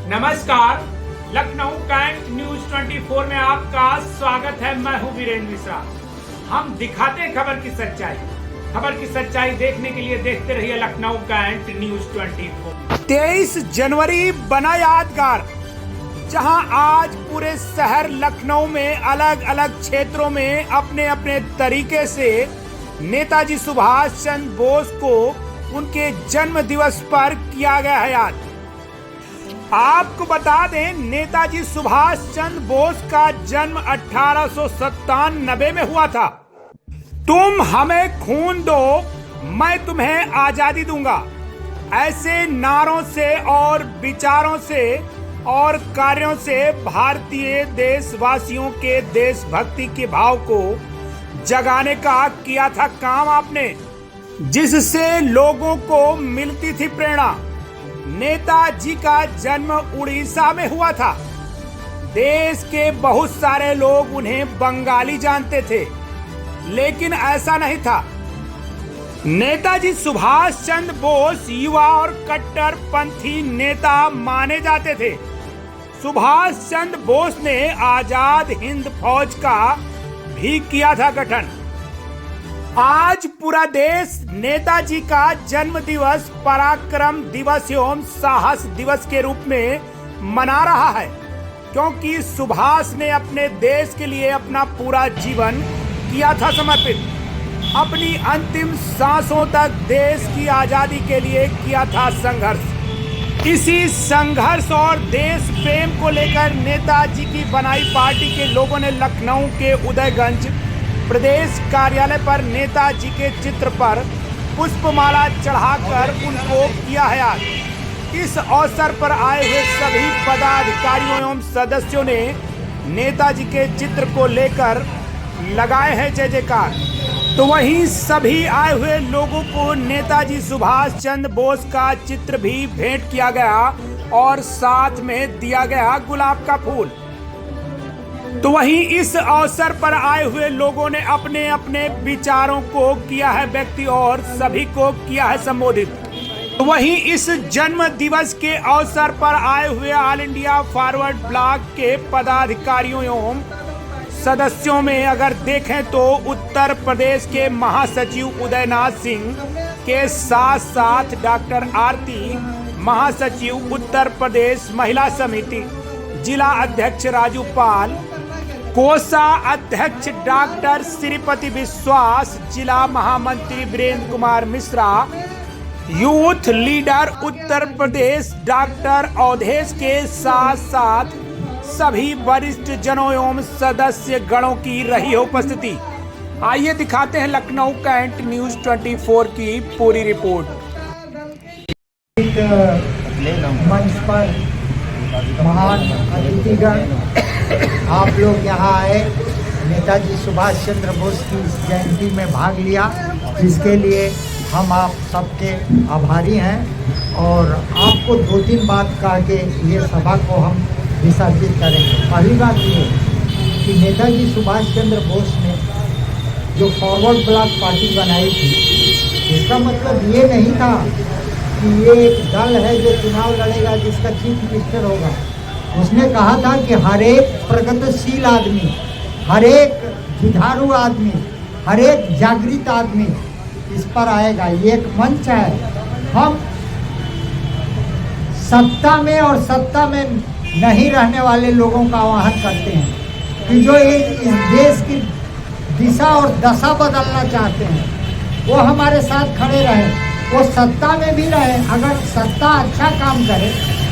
नमस्कार, Lucknow cantt news 24 में आपका स्वागत है। मैं हूं वीरेंद्र मिश्रा। हम दिखाते हैं खबर की सच्चाई। खबर की सच्चाई देखने के लिए देखते रहिए लखनऊ कैंट न्यूज 24। 23 जनवरी बना यादगार, जहां आज पूरे शहर लखनऊ में अलग अलग क्षेत्रों में अपने अपने तरीके से नेताजी सुभाष चंद्र बोस को उनके जन्म दिवस पर किया गया है याद। आपको बता दें, नेताजी सुभाष चंद्र बोस का जन्म 1897 में हुआ था। तुम हमें खून दो, मैं तुम्हें आजादी दूंगा, ऐसे नारों से और विचारों से और कार्यों से भारतीय देशवासियों के देशभक्ति के भाव को जगाने का किया था काम आपने, जिससे लोगों को मिलती थी प्रेरणा। नेताजी का जन्म उड़ीसा में हुआ था। देश के बहुत सारे लोग उन्हें बंगाली जानते थे, लेकिन ऐसा नहीं था। नेताजी सुभाष चंद्र बोस युवा और कट्टरपंथी नेता माने जाते थे। सुभाष चंद्र बोस ने आजाद हिंद फौज का भी किया था गठन। आज पूरा देश नेताजी का जन्म दिवस पराक्रम दिवस एवं साहस दिवस के रूप में मना रहा है, क्योंकि सुभाष ने अपने देश के लिए अपना पूरा जीवन किया था समर्पित। अपनी अंतिम सांसों तक देश की आजादी के लिए किया था संघर्ष। इसी संघर्ष और देश प्रेम को लेकर नेताजी की बनाई पार्टी के लोगों ने लखनऊ के उदयगंज प्रदेश कार्यालय पर नेताजी के चित्र पर पुष्पमाला चढ़ाकर उनको किया है याद। इस अवसर पर आए हुए सभी पदाधिकारियों एवं सदस्यों ने नेताजी के चित्र को लेकर लगाए हैं जय जयकार। तो वहीं सभी आए हुए लोगों को नेताजी सुभाष चंद्र बोस का चित्र भी भेंट किया गया और साथ में दिया गया गुलाब का फूल। तो वहीं इस अवसर पर आए हुए लोगों ने अपने अपने विचारों को किया है व्यक्त और सभी को किया है संबोधित। तो वहीं इस जन्म दिवस के अवसर पर आए हुए ऑल इंडिया फॉरवर्ड ब्लॉक के पदाधिकारियों एवं सदस्यों में अगर देखें तो उत्तर प्रदेश के महासचिव उदयनाथ सिंह के साथ साथ डॉक्टर आरती, महासचिव उत्तर प्रदेश महिला समिति, जिला अध्यक्ष राजू पाल, कोसा अध्यक्ष डॉक्टर श्रीपति विश्वास, जिला महामंत्री Virendra Kumar Mishra, youth leader Uttar Pradesh doctor Awadhesh के साथ साथ सभी वरिष्ठ जनों एवं सदस्य गणों की रही उपस्थिति। आइए दिखाते हैं लखनऊ कैंट न्यूज 24 की पूरी रिपोर्ट। मंच पर महान अतिथिगण, आप लोग यहाँ आए, नेताजी सुभाष चंद्र बोस की इस जयंती में भाग लिया, जिसके लिए हम आप सबके आभारी हैं। और आपको 2-3 बात कह के ये सभा को हम विसर्जित करेंगे। पहली बात ये कि नेताजी सुभाष चंद्र बोस ने जो फॉरवर्ड ब्लॉक पार्टी बनाई थी, इसका मतलब ये नहीं था कि ये एक दल है जो चुनाव लड़ेगा जिसका चीफ मिनिस्टर होगा। उसने कहा था कि हर एक प्रगतिशील आदमी, हर एक जुझारू आदमी, हर एक जागृत आदमी इस पर आएगा। ये एक मंच है। हम सत्ता में और सत्ता में नहीं रहने वाले लोगों का आह्वान करते हैं कि जो इस देश की दिशा और दशा बदलना चाहते हैं, वो हमारे साथ खड़े रहें। वो सत्ता में भी रहे, अगर सत्ता अच्छा काम करे,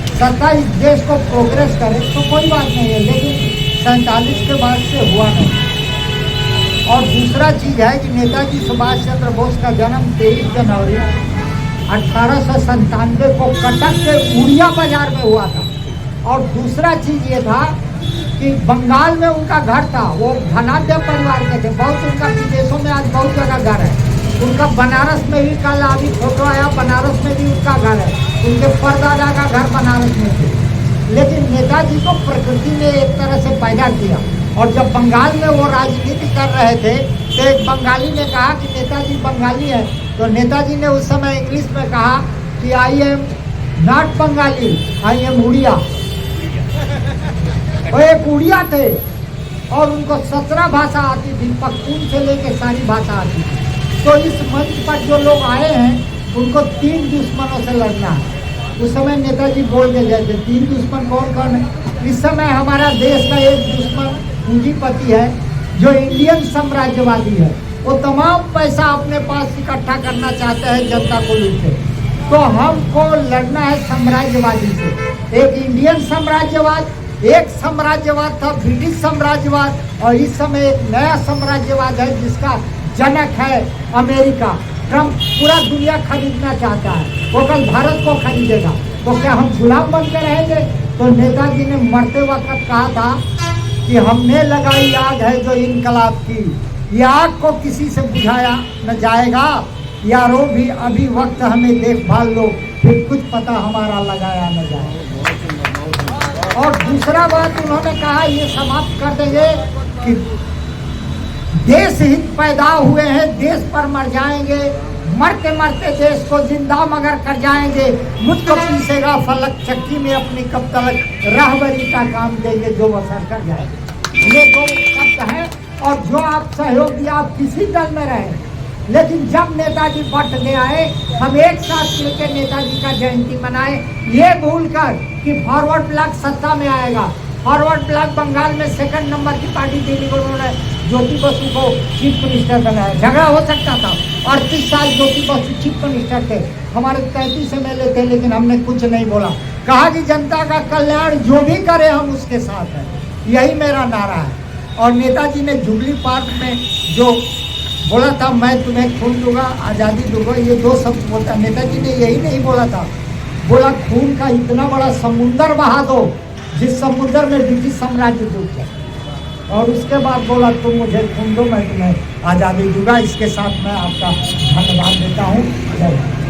सत्ता इस देश को प्रोग्रेस करे तो कोई बात नहीं है, लेकिन 47 के बाद से हुआ नहीं। और दूसरा चीज़ है कि नेताजी सुभाष चंद्र बोस का जन्म 23 जनवरी 1897 को कटक के उड़िया बाजार में हुआ था। और दूसरा चीज़ ये था कि बंगाल में उनका घर था। वो धनाढ्य परिवार के थे, बहुत उनका विदेशों में आज बहुत जगह घर है। उनका बनारस में भी कल अभी फोटो आया, बनारस में भी उनका घर है। उनके परदादा का घर बनारस में थे। लेकिन नेताजी को प्रकृति ने एक तरह से पैदा किया। और जब बंगाल में वो राजनीति कर रहे थे तो एक बंगाली ने कहा कि नेताजी बंगाली है, तो नेताजी ने उस समय इंग्लिश में कहा कि I am not Bengali, I am Odia. वो एक उड़िया थे और उनको 17 भाषा आती थी, पख्तून से लेके सारी भाषा आती थी। तो इस मंच पर जो लोग आए हैं उनको 3 दुश्मनों से लड़ना है। उस समय नेताजी बोल के गए थे 3 दुश्मन कौन कौन है। इस समय हमारा देश का एक दुश्मन पूंजीपति है जो इंडियन साम्राज्यवादी है। वो तमाम पैसा अपने पास इकट्ठा करना चाहते हैं जनता को लूटे। तो हमको लड़ना है साम्राज्यवादी से। एक इंडियन साम्राज्यवाद, एक साम्राज्यवाद था ब्रिटिश साम्राज्यवाद, और इस समय एक नया साम्राज्यवाद है जिसका जनक है अमेरिका। ट्रंप पूरा दुनिया खरीदना चाहता है, वो कल भारत को खरीदेगा। तो क्या हम गुलाम बनकर रहेंगे? तो नेताजी ने मरते वक्त कहा था कि हमने लगाई आग है जो इनकलाब की, ये आग को किसी से बुझाया न जाएगा। यारो भी अभी वक्त हमें देखभाल लो, फिर कुछ पता हमारा लगाया न जाए। और दूसरा बात उन्होंने कहा, ये समाप्त कर देंगे कि देश हित पैदा हुए हैं, देश पर मर जाएंगे, मरते मरते देश को जिंदा मगर कर जाएंगे। मुझको पीसेगा फलक चक्की में अपनी कब तलक, रहबरी का काम देंगे जो बसर कर जाएंगे। ये 2 शब्द हैं। और जो आप सहयोग दिया, आप किसी दल में रहे, लेकिन जब नेताजी बंटने आए, हम एक साथ मिलकर नेताजी का जयंती मनाए, ये भूलकर कि फॉरवर्ड ब्लॉक सत्ता में आएगा। फॉरवर्ड ब्लॉक बंगाल में 2nd नंबर की पार्टी देने को उन्होंने ज्योति बसु को चीफ मिनिस्टर बनाया। झगड़ा हो सकता था। 38 साल ज्योति बसु चीफ मिनिस्टर थे, हमारे 33 MLA थे, लेकिन हमने कुछ नहीं बोला। कहा कि जनता का कल्याण जो भी करे हम उसके साथ हैं, यही मेरा नारा है। और नेताजी ने जुबली पार्क में जो बोला था, मैं तुम्हें खून दूंगा, आज़ादी दूंगा, ये 2 शब्द बोलता। नेताजी ने यही नहीं बोला था, बोला खून का इतना बड़ा समुंदर बहा दो जिस समुद्र में ब्रिटिश साम्राज्य डूब जाए। और उसके बाद बोला तुम मुझे खून दो, मैं तुम्हें आज़ादी दूंगा। इसके साथ मैं आपका धन्यवाद देता हूँ। जय हिंद।